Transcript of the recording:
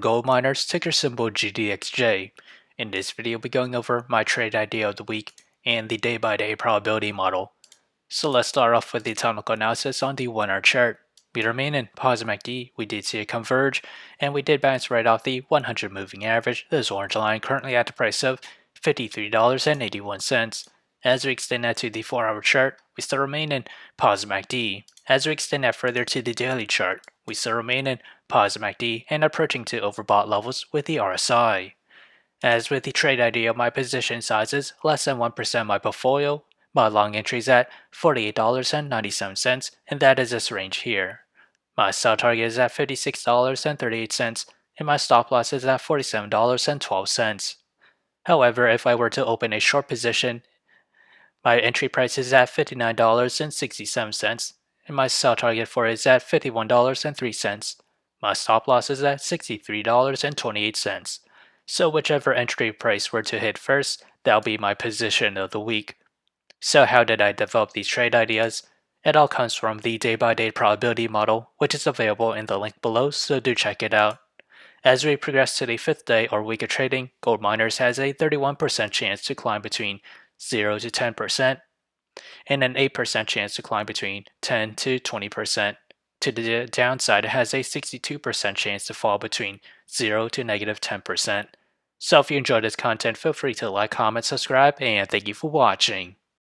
Gold miners, ticker symbol GDXJ. In this video, we'll be going over my trade idea of the week and the day-by-day probability model. So let's start off with the technical analysis on the 1 hour chart. We remain in positive MACD, we did see it converge, and we did bounce right off the 100 moving average, this orange line currently at the price of $53.81. As we extend that to the 4 hour chart, we still remain in positive MACD. As we extend that further to the daily chart, we still remain in positive MACD and approaching to overbought levels with the RSI. As with the trade idea, my position size is less than 1% of my portfolio. My long entry is at $48.97, and that is this range here. My sell target is at $56.38, and my stop loss is at $47.12. However, if I were to open a short position, my entry price is at $59.67, and my sell target for it is at $51.03. My stop loss is at $63.28. So whichever entry price were to hit first, that'll be my position of the week. So how did I develop these trade ideas? It all comes from the day-by-day probability model, which is available in the link below, so do check it out. As we progress to the 5th day or week of trading, gold miners has a 31% chance to climb between 0 to 10%, and an 8% chance to climb between 10 to 20%. To the downside, it has a 62% chance to fall between 0 to negative 10%. So if you enjoyed this content, feel free to like, comment, subscribe, and thank you for watching.